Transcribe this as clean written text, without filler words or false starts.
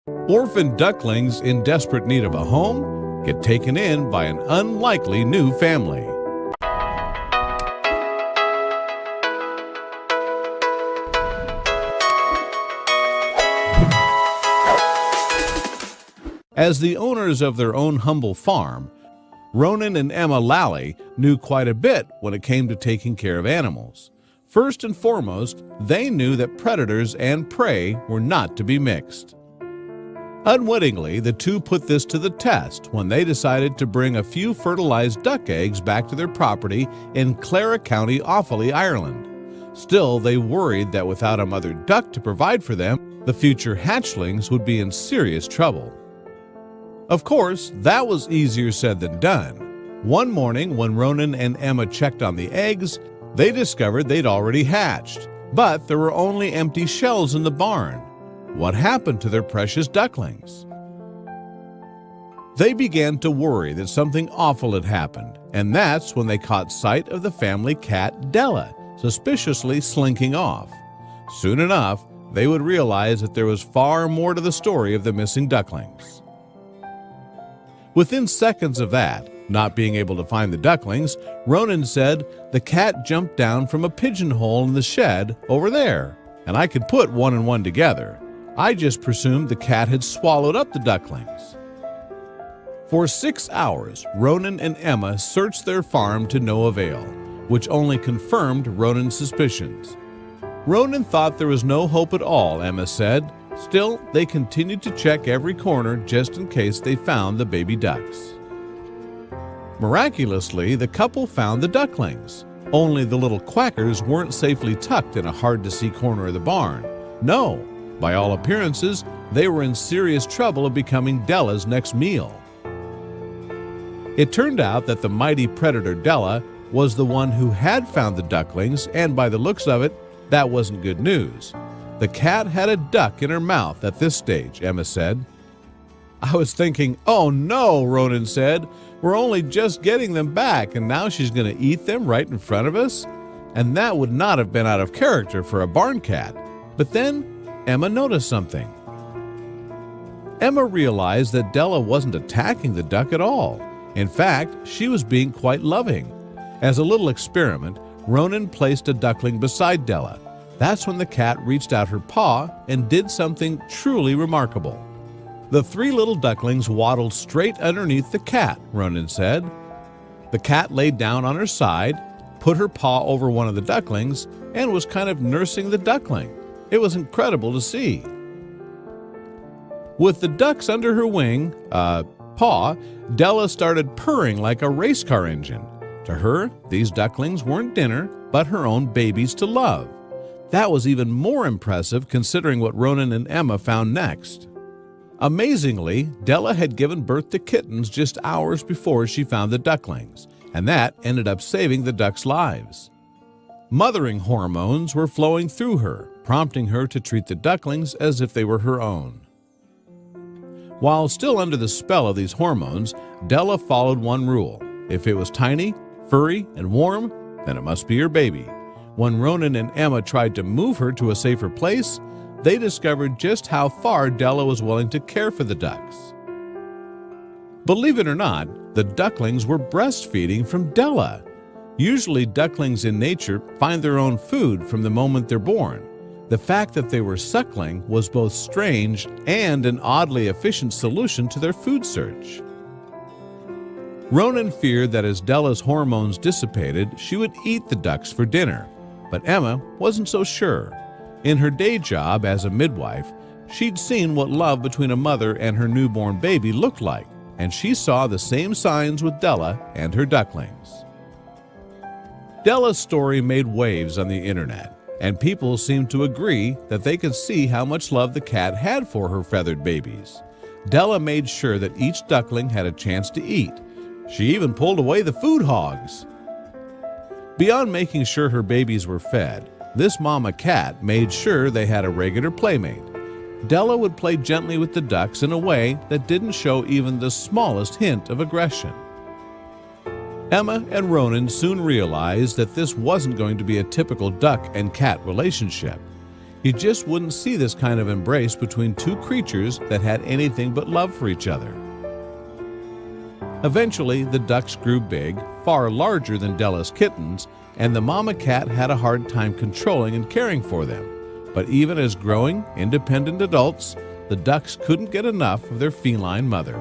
Orphaned ducklings in desperate need of a home get taken in by an unlikely new family. As the owners of their own humble farm, Ronan and Emma Lally knew quite a bit when it came to taking care of animals. First and foremost, they knew that predators and prey were not to be mixed. Unwittingly, the two put this to the test when they decided to bring a few fertilized duck eggs back to their property in Clara County, Offaly, Ireland. Still, they worried that without a mother duck to provide for them, the future hatchlings would be in serious trouble. Of course, that was easier said than done. One morning, when Ronan and Emma checked on the eggs, they discovered they'd already hatched, but there were only empty shells in the barn. What happened to their precious ducklings? They began to worry that something awful had happened, and that's when they caught sight of the family cat Della, suspiciously slinking off. Soon enough, they would realize that there was far more to the story of the missing ducklings. Within seconds of that, not being able to find the ducklings, Ronan said, "The cat jumped down from a pigeonhole in the shed over there, and I could put one and one together. I just presumed the cat had swallowed up the ducklings." For 6 hours, Ronan and Emma searched their farm to no avail, which only confirmed Ronan's suspicions. Ronan thought there was no hope at all, Emma said. Still, they continued to check every corner just in case they found the baby ducks. Miraculously, the couple found the ducklings. Only the little quackers weren't safely tucked in a hard-to-see corner of the barn. No, by all appearances, they were in serious trouble of becoming Della's next meal. It turned out that the mighty predator Della was the one who had found the ducklings, and by the looks of it, that wasn't good news. The cat had a duck in her mouth at this stage, Emma said. "I was thinking, oh no," Ronan said. "We're only just getting them back, and now she's going to eat them right in front of us? And that would not have been out of character for a barn cat." But then Emma noticed something. Emma realized that Della wasn't attacking the duck at all. In fact, she was being quite loving. As a little experiment, Ronan placed a duckling beside Della. That's when the cat reached out her paw and did something truly remarkable. The three little ducklings waddled straight underneath the cat, Ronan said. The cat laid down on her side, put her paw over one of the ducklings, and was kind of nursing the duckling. It was incredible to see. With the ducks under her paw, Della started purring like a race car engine. To her, these ducklings weren't dinner, but her own babies to love. That was even more impressive considering what Ronan and Emma found next. Amazingly, Della had given birth to kittens just hours before she found the ducklings, and that ended up saving the ducks' lives. Mothering hormones were flowing through her, prompting her to treat the ducklings as if they were her own. While still under the spell of these hormones, Della followed one rule. If it was tiny, furry, and warm, then it must be her baby. When Ronan and Emma tried to move her to a safer place, they discovered just how far Della was willing to care for the ducks. Believe it or not, the ducklings were breastfeeding from Della. Usually, ducklings in nature find their own food from the moment they're born. The fact that they were suckling was both strange and an oddly efficient solution to their food search. Ronan feared that as Della's hormones dissipated, she would eat the ducks for dinner. But Emma wasn't so sure. In her day job as a midwife, she'd seen what love between a mother and her newborn baby looked like, and she saw the same signs with Della and her ducklings. Della's story made waves on the internet, and people seemed to agree that they could see how much love the cat had for her feathered babies. Della made sure that each duckling had a chance to eat. She even pulled away the food hogs. Beyond making sure her babies were fed, this mama cat made sure they had a regular playmate. Della would play gently with the ducks in a way that didn't show even the smallest hint of aggression. Emma and Ronan soon realized that this wasn't going to be a typical duck and cat relationship. You just wouldn't see this kind of embrace between two creatures that had anything but love for each other. Eventually, the ducks grew big, far larger than Della's kittens, and the mama cat had a hard time controlling and caring for them. But even as growing, independent adults, the ducks couldn't get enough of their feline mother.